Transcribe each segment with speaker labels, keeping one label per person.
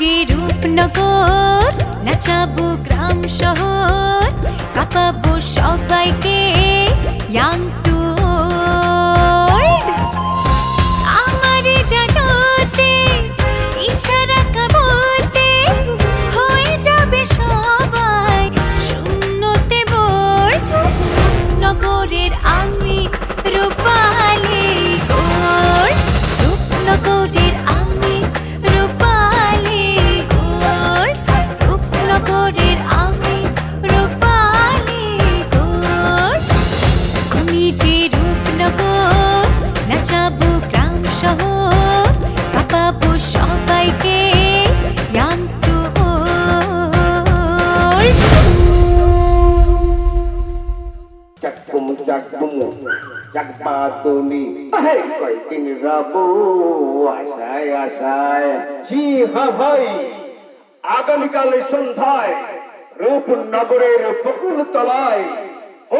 Speaker 1: যে রূপনগর নাচাবো গ্রাম শহর কাঁপাবো সবাইকে ইয়াং টু ওল্ড আমারে জানাতে ইশারা কাবতে হয়ে যাবে সবাই শূন্যতে বোর নগরের আমি রূপালী গোর রূপনগরের আমি রূপালী গোর রূপনগরের আমি রূপালী গোর আমি যে রূপনগর নাচাবো গ্রাম শহর কাঁপাবো সবাইকে young to old
Speaker 2: Cakbum cakbum cak patuni কয়দিন রাবো আশায় আশায়। জি হ্যাঁ ভাই, আগামীকাল সন্ধ্যায় রূপনগরের বকুলতলায়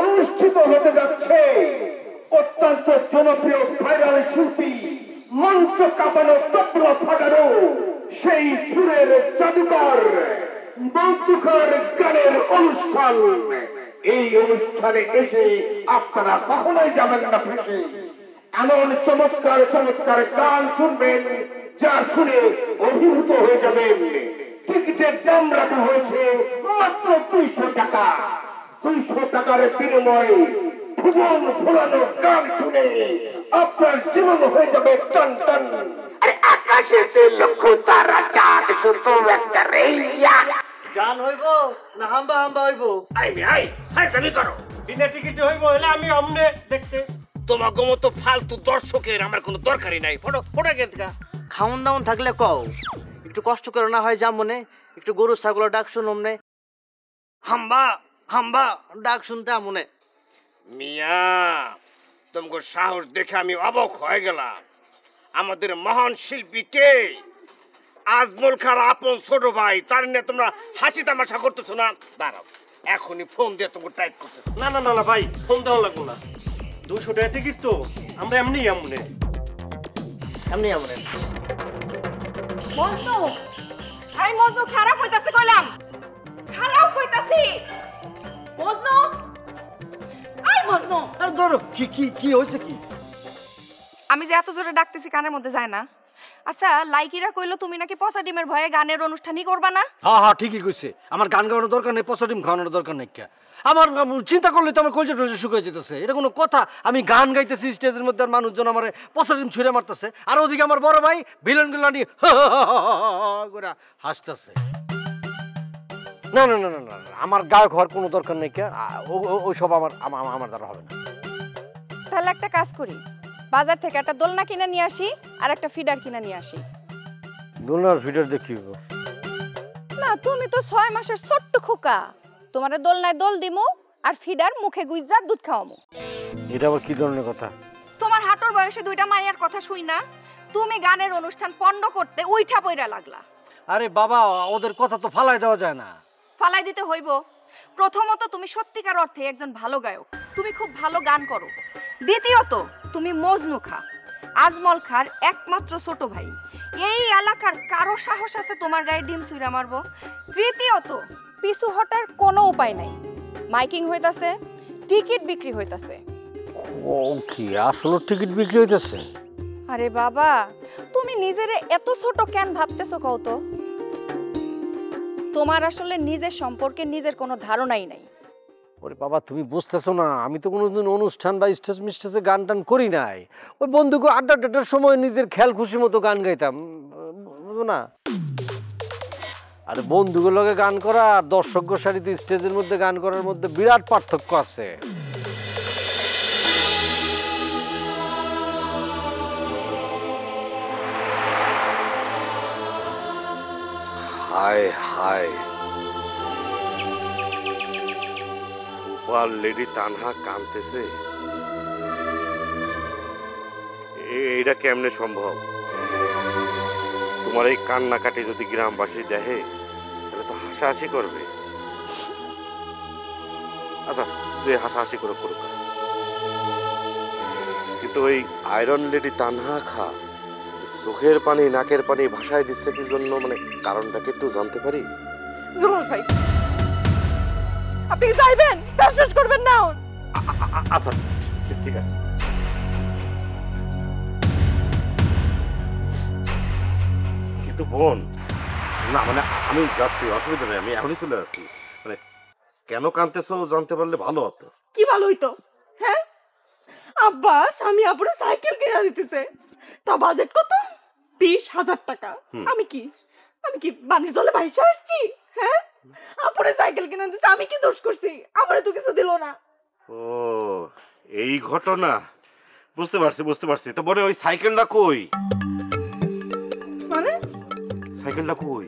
Speaker 2: অনুষ্ঠিত হতে যাচ্ছে অত্যন্ত জনপ্রিয় ভাইরাল শিল্পী মঞ্চ কাঁপানো তবলা ফাটানো সেই সুরের জাদুকর বৌদ্ধকর গানের অনুষ্ঠান। এই অনুষ্ঠানে এসে আপনারা কখনোই যাবেন না ফেসে। এমন চমৎকার চমৎকার গান শুনবেন যা শুনে অভিভূত হয়ে যাবেন। টিকিটের দাম রাখা হয়েছে মাত্র 200 টাকা। 200 টাকার বিনিময়ে ভুবন ভোলানো গান শুনে আপনার জীবন হয়ে যাবে টান টান। আরে আকাশে লক্ষ তারা চাঁদ শুধু একটা রেইয়া।
Speaker 3: গান হইব না হাম্বা হাম্বা হইব?
Speaker 2: আই তুমি করো।
Speaker 4: বিনা টিকিটে হইব হলে আমি অমনে দেখতে।
Speaker 2: তোমাকে মতো ফালতু দর্শকের আমার কোনো দরকারই নাই। ফটো ফটো গেtka
Speaker 3: খাওন দাওন থাকলে কও, একটু কষ্ট করে না হয় যা মনে, একটু গরু ছাগলের ডাক শুনুম নে। হাম্বা হাম্বা ডাক শুনতে মনে।
Speaker 2: মিয়া তোমাকে সাহস দেখে আমি অবাক হয়ে গেলাম। আমাদের মহান শিল্পী কে? আজমল খার আপন ছোট ভাই, তার নিয়ে তোমরা হাসি তামাশা করতেছো না? দাঁড়াও, এখনই ফোন দিয়ে তোমাকে টাইপ করতেছো।
Speaker 4: না না না না ভাই, ফোন দেওয়া লাগবো না। 200 টাকা টিকিট তো, আমরা এমনি আমনে
Speaker 3: এমনি আমনে।
Speaker 5: মজনু, আই মজনু খারাপ হইতাছে কইলাম, খারাপ কইতাছি। মজনু, আই মজনু।
Speaker 3: আর ধরো কি কি কি হইছে কি?
Speaker 5: আমি যে এত জোরে ডাকতেছি কানের মধ্যে যায় না। আচ্ছা, লাইকিরা কইলো তুমি নাকি পচা ডিমের ভয়ে গানের অনুষ্ঠানই করবা না?
Speaker 3: হ্যাঁ হ্যাঁ ঠিকই কইছে। আমার গান গাওয়ানোর দরকার নেই, পচা ডিম খাওয়ানোর দরকার নেই। আমার চিন্তা করলে তো আমার কলজা টলজা শুকিয়ে যেতেছে। এটা কোনো কথা? আমি গান গাইতেছি স্টেজের মধ্যে, আর মানুষজন আমার পচা ডিম ছুঁড়ে মারতেছে, আর ওদিকে আমার বড় ভাই ভিলেন গুলানি করে হাসতেছে। না না না না না, আমার গায়ক হওয়ার কোনো দরকার নেই। ওইসব আমার আমার দ্বারা হবে না।
Speaker 5: তাহলে একটা কাজ করি, বাজার থেকে একটা দোলনা কিনে নিয়ে আসি আর একটা ফিডার কিনে নিয়ে আসি।
Speaker 3: দোলনার ফিডার দেখিব
Speaker 5: না, তুমি তো 6 মাসের ছোট্ট খোকা, তোমারে দোলনায় দোল দিমু আর ফিডার মুখে গুইজা দুধ খাওয়ামু।
Speaker 3: এটা আবার কি ধরনের কথা?
Speaker 5: তোমার হাঁটুর বয়সে 2টা মাইয়ার কথা শুই না তুমি গানের অনুষ্ঠান পণ্ড করতে উইঠা পইরা লাগলা।
Speaker 3: আরে বাবা, ওদের কথা তো ফালাই দেওয়া যায় না।
Speaker 5: ফালাই দিতে হইব। প্রথমত তুমি সত্যিকার অর্থে একজন ভালো গায়ক, তুমি খুব ভালো গান করো। দ্বিতীয়ত তুমি মজনু খা, আজমল খার একমাত্র ছোট ভাই। এই এলাকার কারো সাহস আছে তোমার গায়ে ডিম ছুঁড়া মারবো? তৃতীয়ত পিছু হটার কোনো উপায় নাই। মাইকিং হইতাছে, টিকিট বিক্রি হইতাছে।
Speaker 3: ও কি আসলে টিকিট বিক্রি হইতাছে?
Speaker 5: আরে বাবা, তুমি নিজেরে এত ছোট কেন ভাবতেছো কও তো? তোমার আসলে নিজের সম্পর্কে নিজের কোনো ধারণাই নাই।
Speaker 3: ওরে বাবা, তুমি বুঝতেছো না, আমি তো কোনোদিন অনুষ্ঠান বা স্টেজ মিস্টেজে গান টান করি নাই। ওই বন্ধুকে আড্ডা টাড্ডার সময় নিজের খেয়াল খুশি মতো গান গাইতাম, বুঝো না? আরে বন্ধুগুলোকে গান করা আর দর্শক সারিতে স্টেজের মধ্যে গান করার মধ্যে বিরাট পার্থক্য আছে।
Speaker 2: হায় হায়, সুপার লেডি তানহা কাঁদতেছে। এটা কেমনে সম্ভব? তোমার এই কান্নাকাটি যদি গ্রামবাসী দেখে তাহলে তো হাসাহাসি করবে। আচ্ছা, যে হাসাহাসি করে করুক, কিন্তু ওই আয়রন লেডি তানহা খা
Speaker 6: চোখের পানি নাকের পানি ভাষায় দিচ্ছে কি জন্য, মানে কারণটাকে একটু জানতে পারি?
Speaker 5: জুলহাস ভাই আপনি যাইবেন, ফ্যাস করবেন না।
Speaker 6: আচ্ছা ঠিক আছে। কিন্তু বোন, না মানে আমি যাচ্ছি, অসুবিধা নেই, আমি এখনই চলে যাচ্ছি। মানে কেন কাঁদতেছো জানতে পারলে ভালো হতো।
Speaker 5: কি ভালো হইতো? হ্যাঁ আব্বাস আমি আপুরে সাইকেল কিনে দিতেছে, তা বাজেট কত? 20,000 টাকা। আমি কি বানির জলে ভাইসা আসছি? হ্যাঁ আপুরে সাইকেল কিনে দিতেছে, আমি কি দোষ করছি? আমারে তো কিছু দিল না।
Speaker 6: ও এই ঘটনা, বুঝতে পারছি। তো বলে ওই সাইকেলটা কই?
Speaker 5: মানে
Speaker 6: সাইকেলটা কই?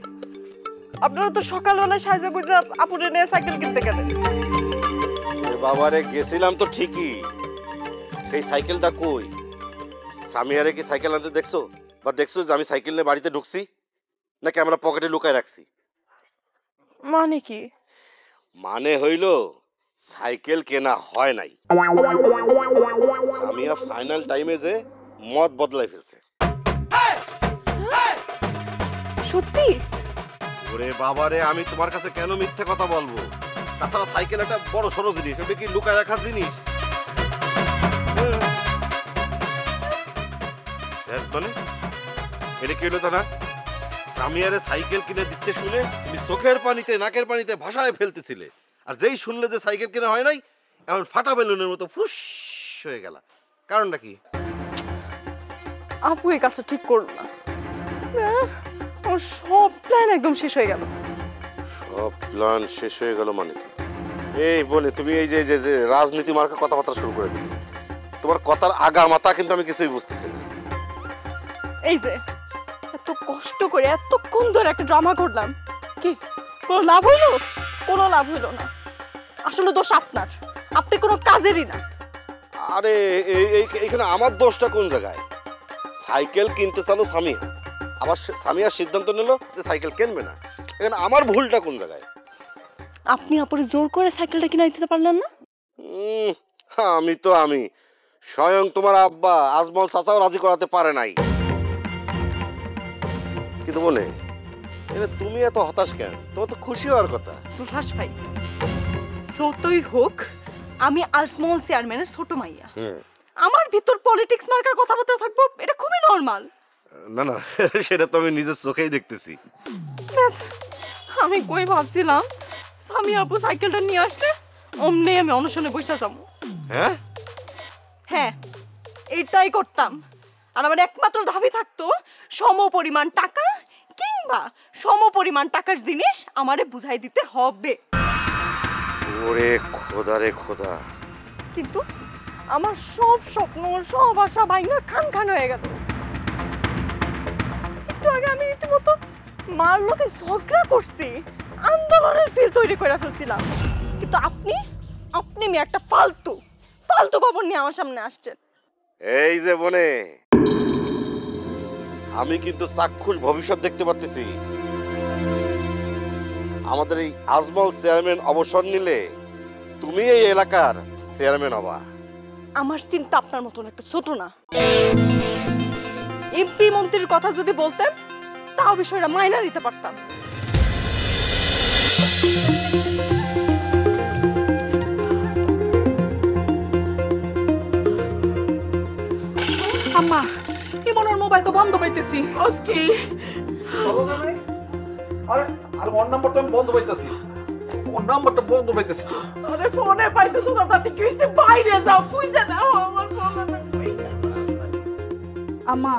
Speaker 5: আপনারা তো সকালবেলায় সাইজা গুজা আপুরে নিয়ে সাইকেল কিনতে গেলেন।
Speaker 6: বাবারে গেছিলাম তো ঠিকই, সেই সাইকেলটা কই? সামিয়ারে কি সাইকেল আনতে দেখছো, বা দেখছো যে আমি সাইকেল নিয়ে বাড়িতে ঢুকছি, নাকি আমরা পকেটে লুকায় রাখছি?
Speaker 5: মানে কি?
Speaker 6: মানে হইল সাইকেল কেনা হয় নাই, সামিয়া ফাইনাল টাইমে যে মত বদলাই ফেলছে।
Speaker 5: সত্যি?
Speaker 6: ওরে বাবারে, আমি তোমার কাছে কেন মিথ্যে কথা বলবো? তাছাড়া সাইকেল একটা বড় সড়ো জিনিস, ওটা কি লুকায় রাখা জিনিস? মানে এটা কি হলো তা না? সামিয়ারে সাইকেল কিনে দিচ্ছে শুনে তুমি চোখের পানিতে নাকের পানিতে ভাষায় ফেলতেছিলে, আর যেই শুনলে যে সাইকেল কেনা হয় নাই, এমন ফাটা বেলুনের মতো ফুস হয়ে গেল। কারণটা কি?
Speaker 5: আপু এই কাজটা ঠিক করলো না, আমার সব প্ল্যান একদম শেষ হয়ে গেল।
Speaker 6: সব প্ল্যান শেষ হয়ে গেল মানে কি? এই বলে তুমি এই যে যে রাজনীতি মার্কা কথাবার্তা শুরু করে দিলে, তোমার কথার আগা মাথা কিন্তু আমি কিছুই বুঝতেছি না।
Speaker 5: এই যে এত কষ্ট করে এতক্ষণ ধরে একটা ড্রামা করলাম, কি কোনো লাভ হইল? কোনো লাভ হইল না। আসলে দোষ আপনার, আপনি কোনো কাজেরই না।
Speaker 6: আরে এইখানে আমার দোষটা কোন জায়গায়? সাইকেল কিনতে চালো সামিয়া, আবার সামিয়ার সিদ্ধান্ত নিল যে সাইকেল কিনবে না, এখানে আমার ভুলটা কোন জায়গায়?
Speaker 5: আপনি আপুরে জোর করে সাইকেলটা কিনে দিতে পারলেন না?
Speaker 6: আমি স্বয়ং তোমার আব্বা আজমল চাচাও রাজি করাতে পারে নাই। কিন্তু মনে তুমি এত হতাশ কেন? তোমার তো খুশি হওয়ার কথা।
Speaker 5: সুভাষ ভাই, যতই হোক আমি আজমল চেয়ারম্যানের ছোট মাইয়া, আমার ভিতর পলিটিক্স মার্কা কথাবার্তা থাকবো, এটা খুবই নরমাল।
Speaker 6: না না, সেটা তো আমি নিজের চোখেই দেখতেছি।
Speaker 5: আমি কই ভাবছিলাম সামি আপু সাইকেলটা নিয়ে আসলে অমনি আমি অনশনে বসে যাবো।
Speaker 6: হ্যাঁ
Speaker 5: হ্যাঁ এটাই করতাম, আর আমার একমাত্র দাবি থাকতো সম পরিমাণ টাকা কিংবা সম পরিমাণ টাকার জিনিস আমারে বুঝাই দিতে হবে।
Speaker 6: ওরে খোদা রে খোদা,
Speaker 5: কিন্তু আমার সব স্বপ্ন সব আশা ভাঙা খান খান হয়ে গেল। একটু আগে আমি রীতিমতো মার লোকে ঝগড়া করছি, আন্দোলনের ফিল তৈরি করে ফেলছিলাম, কিন্তু আপনি মেয়ে একটা ফালতু খবর নিয়ে আমার সামনে আসছেন।
Speaker 6: এই যে বনে, আমি কিন্তু চাক্ষুষ ভবিষ্যৎ দেখতে পাচ্ছি। আমাদের এই আজমল চেয়ারম্যান অবসর নিলে তুমি এই এলাকার চেয়ারম্যান হবা।
Speaker 5: আমার চিন্তা আপনার মতন একটা ছোট না। এমপি মন্ত্রীর কথা যদি বলতেন তাও বিষয়টা মাইনা নিতে পারতাম।
Speaker 7: আম্মা ইমনের মোবাইল তো বন্ধ পাইতেছি।
Speaker 5: আজকে
Speaker 3: আরে ওর নাম্বার তো আমি বন্ধ পাইতেছি, ওর নাম্বারটা বন্ধ পাইতেছি।
Speaker 5: আরে ফোনে পাইতেছো না, তাতে কি হইছে? বাইরে যাও, বুঝা দাও আমার ফোন।
Speaker 7: আম্মা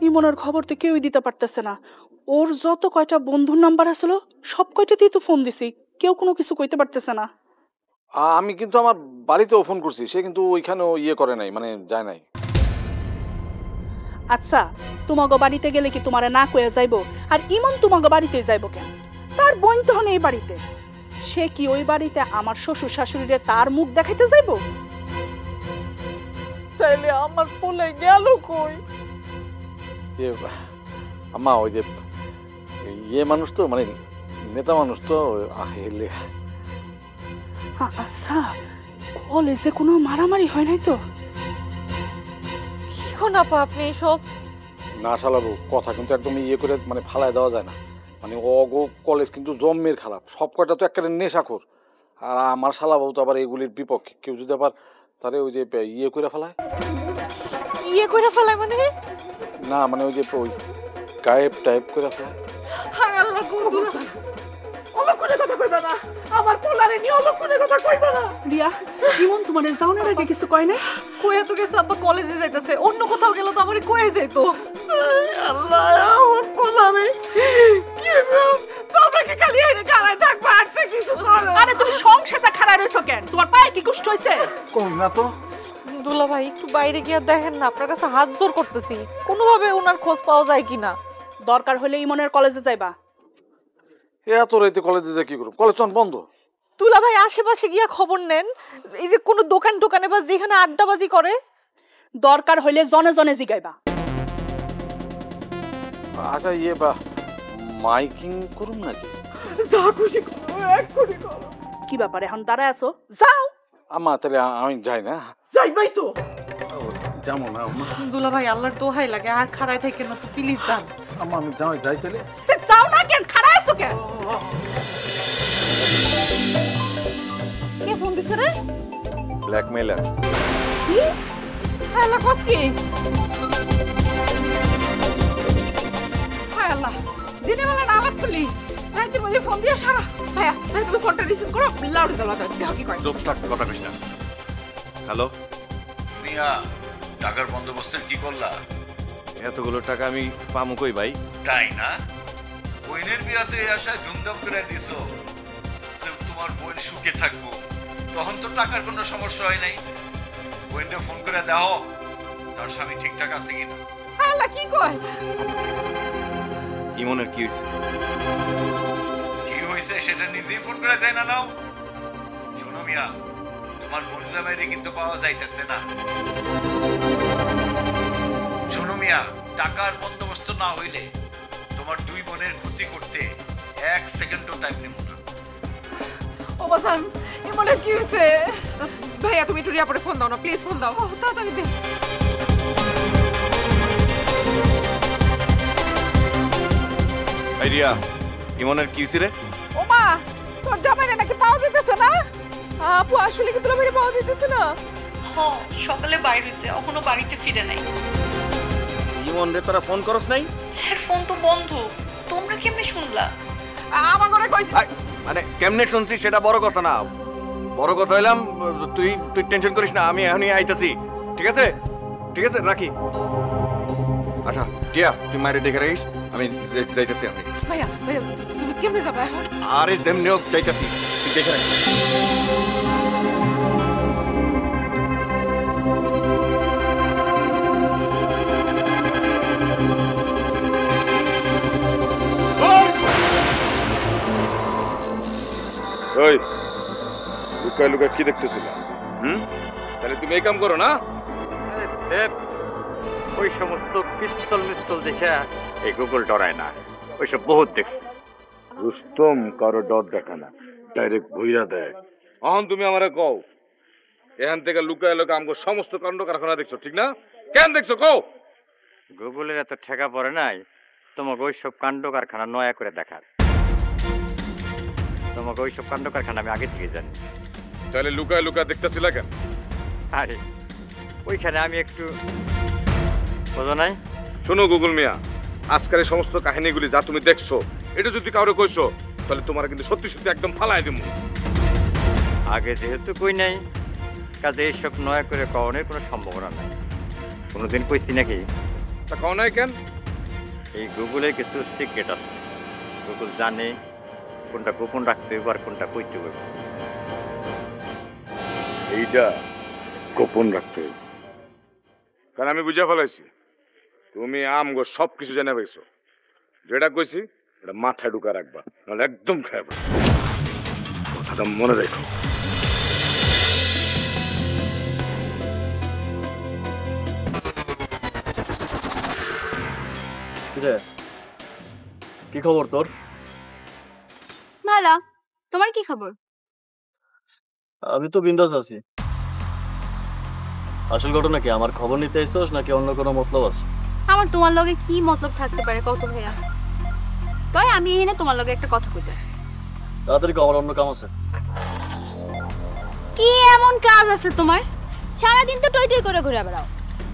Speaker 7: ইমনের খবর তো কেউই দিতে পারতেছে না। ওর যত কয়টা বন্ধুর নাম্বার আসলো সব কয়টাতেই তো ফোন দিছি, কেউ কোনো কিছু কইতে পারতেছে না।
Speaker 8: আমি কিন্তু আমার বাড়িতেও ফোন করছি, সে কিন্তু ওইখানেও করে নাই, মানে যায় নাই।
Speaker 7: আচ্ছা তোমাগো বাড়িতে গেলে কি তোমারে না কয়ে যাইবো? আর ইমন তোমাগো বাড়িতে যাইবো কেন? তার বোন তখন এই বাড়িতে, সে কি ওই বাড়িতে আমার শ্বশুর শাশুড়িরে তার মুখ দেখাইতে যাইবো?
Speaker 5: তাইলে আমার পোলে গেল কই?
Speaker 8: আম্মা ওই যে মানুষ তো, মানে নেতা মানুষ তো।
Speaker 7: আচ্ছা কলেজে কোনো মারামারি হয় নাই তো?
Speaker 5: কি কোন আপা আপনি সব?
Speaker 8: না শালাবু, কথা কিন্তু একদম ইয়ে করে মানে ফালায় দেওয়া যায় না। মানে অগো কলেজ কিন্তু জম্মের খারাপ, সব কয়টা তো একটা নেশাখোর। আর আমার শালাবাবু তো আবার এগুলির বিপক্ষে। কেউ যদি আবার তারে ওই যে ইয়ে করে ফেলায়,
Speaker 9: ইয়ে করে ফেলায় মানে?
Speaker 8: না মানে ওই যে ওই গায়েব টাইপ করে ফেলায়।
Speaker 9: হায় আল্লাহ গো দুলাভাই, অলক্ষণে কথা কইবা না, আমার পোলারে নিয়ে অলক্ষণে কথা কইবা না। রিয়া, ইমন তোমার যাওয়ার আগে কিছু কয় না? কইয়া তো গেছে আব্বা কলেজে যাইতেছে, অন্য কোথাও গেলে তো আমারে কয়ে যাইতো। আল্লাহ আমার পোলারে কি গো, তোমরা কি খালি এনে গালায় থাকবা আর কিছু করো? আরে তুমি সংসারটা খারাপ হইছো কেন? তোমার পায়ে কি কষ্ট হইছে?
Speaker 8: কই না তো।
Speaker 9: দুলা ভাই একটু বাইরে গিয়ে দেখেন না, আপনার কাছে হাত জোর করতেছি, কোনোভাবে ওনার খোঁজ পাওয়া যায় কিনা।
Speaker 7: দরকার হলে ইমনের কলেজে যাইবা।
Speaker 8: এত রাইতে কলেজে যা কি করব? কলেজ তো বন্ধ।
Speaker 9: দুলা ভাই আশেপাশে গিয়া খবর নেন, এই যে কোনো দোকান টোকানে বা যেখানে আড্ডাবাজি করে।
Speaker 7: দরকার হইলে জনে জনে জিগাইবা।
Speaker 8: আচ্ছা ইয়ে বা মাইকিং করুন নাকি?
Speaker 9: যা খুশি করো, এক কোটি করো।
Speaker 7: কি ব্যাপার এখন দাঁড়ায় আছো? যাও।
Speaker 8: আম্মা তাহলে আমি যাই না।
Speaker 9: যাইবাই তো।
Speaker 8: যাবো না আম্মা।
Speaker 9: দুলা ভাই আল্লাহর দোহাই লাগে, আর খাড়ায় থেকে না তো প্লিজ যান।
Speaker 8: আম্মা আমি যাই তাহলে।
Speaker 7: যাও না কেন? খাড়ায় আছো কেন?
Speaker 5: কে ফোন দিছে রে?
Speaker 6: ব্ল্যাকমেলার।
Speaker 5: কি? হায় আল্লাহ, কস কি? হায় আল্লাহ, দিনের বেলা না আলাপ করলি, রাতের মধ্যে ফোন দিয়ে সারা। ভাইয়া ভাই তুমি ফোনটা রিসিভ করো, লাউড দাও দেখো কি কয়।
Speaker 6: চুপ থাক, কথা কইস না। হ্যালো
Speaker 10: মিয়া, টাকার বন্দোবস্তের কি করলা?
Speaker 6: এতগুলো টাকা আমি পামু কই ভাই?
Speaker 10: তাই না? বোনের বিয়াতে এই আশায় ধুমধাম করে দিছো যে তোমার বোন সুখে থাকবো, তখন তো টাকার কোনো সমস্যা হয় নাই। বোনটা ফোন করে দাও তার স্বামী ঠিকঠাক আছে কিনা।
Speaker 5: হায় আল্লাহ, কি কয়?
Speaker 6: ইমনের কি হইছে?
Speaker 10: কি হয়েছে সেটা নিজেই ফোন করে যায় না নাও। শোনো মিয়া, তোমার বোন জামাইরে কিন্তু পাওয়া যাইতেছে না। শোনো মিয়া, টাকার বন্দোবস্ত না হইলে তোমার দুই বোনের ক্ষতি করতে 1 সেকেন্ডও টাইম নেব না।
Speaker 5: ও বাসান, ইমনের কি হয়েছে? ভাইয়া তুমি একটু রিয়া পরে ফোন দাও না, প্লিজ ফোন দাও তাড়াতাড়ি দে।
Speaker 6: এই রিয়া, ইমনের কি হইছে রে?
Speaker 5: ও মা, তোর জামাইরে নাকি পাওয়া যাইতেছে না? আপু আসলে কি তোর বাইরে পাওয়া যাইতেছে না?
Speaker 7: হ্যাঁ, সকালে বাইরে হইছে, এখনো বাড়িতে ফিরে নাই।
Speaker 3: ইমন রে তোরা ফোন করস নাই?
Speaker 7: এর ফোন তো বন্ধ, তোমরা কেমনে শুনলা?
Speaker 5: আমার ঘরে কইছে।
Speaker 6: মানে কেমনে শুনছি সেটা বড় কথা না, বড় কথা হইলাম তুই টেনশন করিস না, আমি এখনই আইতাছি। ঠিক আছে ঠিক আছে, রাখি। আচ্ছা টিয়া, তুই মায়ের দেখে রাখিস, আমি যাইতাছি। আমি
Speaker 5: ভাইয়া ভাইয়া তুমি কেমনে যাবে এখন?
Speaker 6: আরে যেমনি হোক যাইতাছি, তুই দেখে রাখিস।
Speaker 11: ওই লুকায় লুকায় কি দেখতেছিলা? তাহলে তুমি এই কাম করো না?
Speaker 12: ওই সমস্ত পিস্তল মিস্তল দেখে এই গুগল ডরায় না, ওইসব বহুত দেখছি।
Speaker 11: রুস্তম কারো ডর দেখা না, ডাইরেক্ট ভুইয়া দেয়। এখন তুমি আমারে কও, এখান থেকে লুকায় লুকায় আমাকে সমস্ত কাণ্ড কারখানা দেখছো, ঠিক না? কেন দেখছো কও?
Speaker 12: গুগলের এত ঠেকা পড়ে নাই তোমাকে ওইসব কাণ্ড কারখানা নয়া করে দেখার। তোমাকে ওইসব কাণ্ড কারখানা আমি আগে থেকে জানি।
Speaker 11: তাহলে লুকায় লুকায় দেখতেছিলা কেন?
Speaker 12: আরে ওইখানে আমি একটু বোঝো নাই।
Speaker 11: শোনো গুগল মিয়া, আজকের এই সমস্ত কাহিনীগুলি যা তুমি দেখছো, এটা যদি কাউরে কইছো তাহলে তোমার কিন্তু সত্যি সত্যি একদম ফালাই দেবো।
Speaker 12: আগে যেহেতু কই নাই, কাজে এইসব নয়া করে কওয়ানোর কোনো সম্ভাবনা নাই। কোনোদিন কইছি নাকি?
Speaker 11: তা কও নাই কেন?
Speaker 12: এই গুগলের কিছু সিক্রেট আছে, গুগল জানে কোনটা গোপন রাখতে হবে আর কোনটা কইতে হবে।
Speaker 11: এইটা গোপন রাখতে হবে, কারণ আমি বুঝে ফেলাইছি তুমি আমগো সব কিছু জেনে পেয়েছো। যেটা কইছি এটা মাথায় ঢুকা রাখবা, নাহলে একদম খায় ফেলবা। কথাটা মনে রেখো।
Speaker 3: কি খবর তোর?
Speaker 13: ভালো, তোমার কি খবর?
Speaker 3: আমি তো বিন্দাস আছি। আসল ঘটনা কি, আমার খবর নিতে এসেছ নাকি অন্য কোনো মতলব আছে?
Speaker 13: আমার তোমার লগে কি মতলব থাকতে পারে কত ভাইয়া? তাই আমি এখানে তোমার লগে একটা কথা কইতে আসি।
Speaker 14: তাড়াতাড়ি কও, আমার অন্য কাম আছে।
Speaker 13: কি এমন কাজ আছে তোমার?
Speaker 1: সারাদিন তো টই টই করে ঘুরে বেড়াও,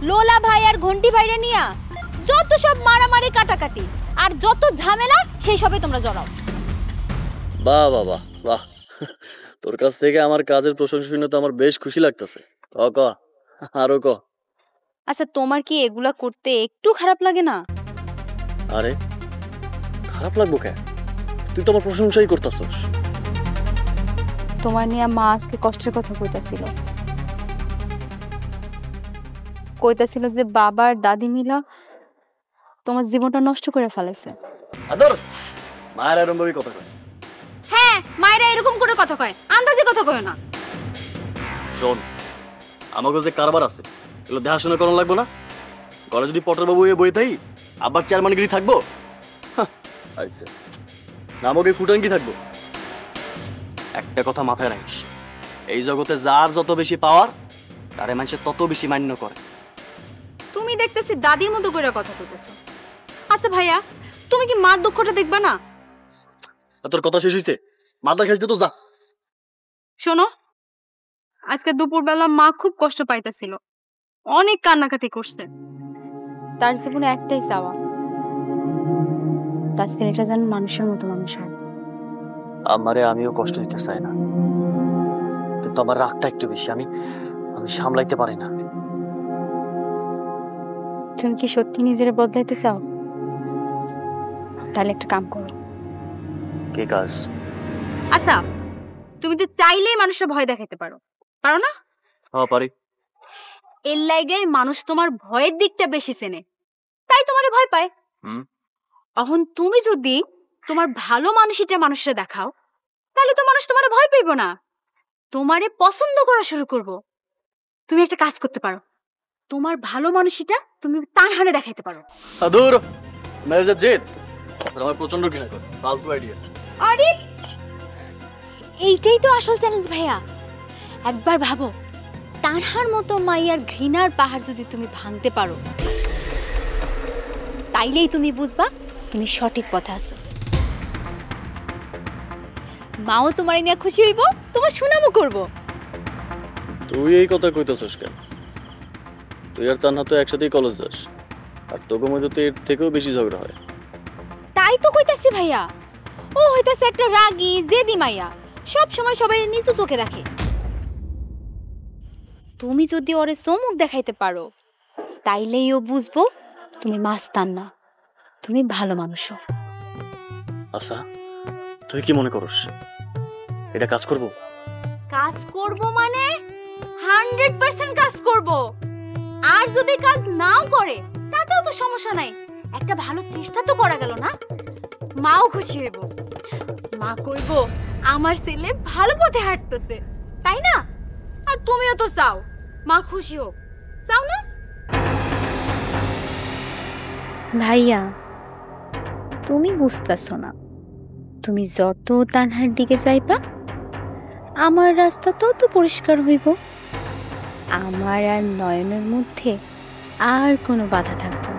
Speaker 1: লোলা ভাই আর ঘন্টি ভাইরা নিয়া যত সব মারামারি কাটাকাটি আর যত ঝামেলা সেই সবে তোমরা জড়াও।
Speaker 14: বাহ বাহ বাহ বাহ, তোর কাছ থেকে আমার কাজের প্রশংসা শুনে তো আমার বেশ খুশি লাগতেছে। ক ক আরো ক।
Speaker 13: আচ্ছা তোমার কি এগুলা করতে একটু খারাপ লাগে না?
Speaker 14: আরে খারাপ লাগবো কেন? তুই তো আমার প্রশংসাই করতাছস।
Speaker 13: তোমার নিয়ে মা আজকে কষ্টের কথা কইতাছিল যে বাবা আর দাদি মিলা তোমার জীবনটা নষ্ট করে ফেলেছে।
Speaker 14: আদর মায়ের এরকম ভাবে কথা কয়?
Speaker 13: হ্যাঁ, মায়েরা এরকম করে কথা কয়, আন্দাজে কথা কয় না।
Speaker 14: শোন, আমাকে যে কারবার আছে এগুলো দেখাশোনা করানো লাগবো না? ঘরে যদি পটর বাবু বই থাই আবার চেয়ারম্যানগিরি থাকবো? আচ্ছা, নামকে ফুটাঙ্গি থাকবো? একটা কথা মাথায় রাখিস, এই জগতে যার যত বেশি পাওয়ার তারে মানুষের তত বেশি মান্য করে।
Speaker 13: তুমি দেখতেছি দাদির মতো করে কথা কইতেছো। আচ্ছা ভাইয়া, তুমি কি মার দুঃখটা দেখবা না?
Speaker 14: তোর কথা শেষ হইছে? মাথা খেলতে তো যা।
Speaker 13: শোনো, আজকে দুপুরবেলা মা খুব কষ্ট পাইতেছিল, অনেক কান্নাকাটি করছে। তার জীবনে একটাই চাওয়া, তার ছেলেটা যেন মানুষের মতো মানুষ হয়।
Speaker 14: আমারে আমিও কষ্ট দিতে চাই না, কিন্তু আমার রাগটা একটু বেশি, আমি সামলাইতে পারি না।
Speaker 13: তুমি কি সত্যি নিজের বদলাইতে চাও? তাহলে একটা কাম করো।
Speaker 14: কি কাজ?
Speaker 13: আচ্ছা, তুমি তো চাইলেই মানুষের ভয় দেখাতে পারো, পারো না?
Speaker 14: হ্যাঁ পারি।
Speaker 13: এর লাইগে মানুষ তোমার ভয়ের দিকটা বেশি চেনে, তাই তোমারে ভয় পায়। এখন তুমি যদি তোমার ভালো মানুষটা মানুষরা দেখাও, তাহলে তো মানুষ তোমারে ভয় পাইব না, তোমারে পছন্দ করা শুরু করব। তুমি একটা কাজ করতে পারো, তোমার ভালো মানুষটা তুমি তানহারে দেখাইতে পারো।
Speaker 14: আদর মেরে জেদ আমার প্রচন্ড ঘৃণা করে, ফালতু আইডিয়া।
Speaker 1: আরে এইটাই তো আসল চ্যালেঞ্জ ভাইয়া। একবার ভাবো, তানহার মতো মাইয়ার ঘৃণার পাহাড় যদি তুমি ভাঙতে পারো, তাইলেই তুমি বুঝবা তুমি সঠিক পথে আছো। মাও তোমার নিয়ে খুশি হইব, তোমার সুনামও করব।
Speaker 14: তুই এই কথা কইতেছস কেন? তুই আর তানহা তো একসাথেই কলেজ যাস, আর তোকে মধ্যে তো এর থেকেও বেশি ঝগড়া হয়।
Speaker 1: তাই তো কইতাছি ভাইয়া, ও হইতাছে একটা রাগী জেদি মাইয়া, সব সময় সবাই নিচু চোখে দেখে। তুমি যদি ওরে চমক দেখাইতে পারো, তাইলেই ও বুঝবো তুমি মাস্তান না, তুমি ভালো মানুষ।
Speaker 14: আচ্ছা, তুই কি মনে করস এটা কাজ করব?
Speaker 1: কাজ করব মানে 100% কাজ করব। আর যদি কাজ নাও করে তাতেও তো সমস্যা নাই, একটা ভালো চেষ্টা তো করা গেল না। মাও খুশি হইব, মা কইব আমার ছেলে ভালো পথে হাঁটতেছে, তাই না? আর তুমিও তো চাও মা খুশি হোক, চাও না?
Speaker 13: ভাইয়া, তুমি বুঝতেছো না, তুমি যত তানহার দিকে যাইবা আমার রাস্তা তত পরিষ্কার হইব, আমার আর নয়নের মধ্যে আর কোনো বাধা থাকবে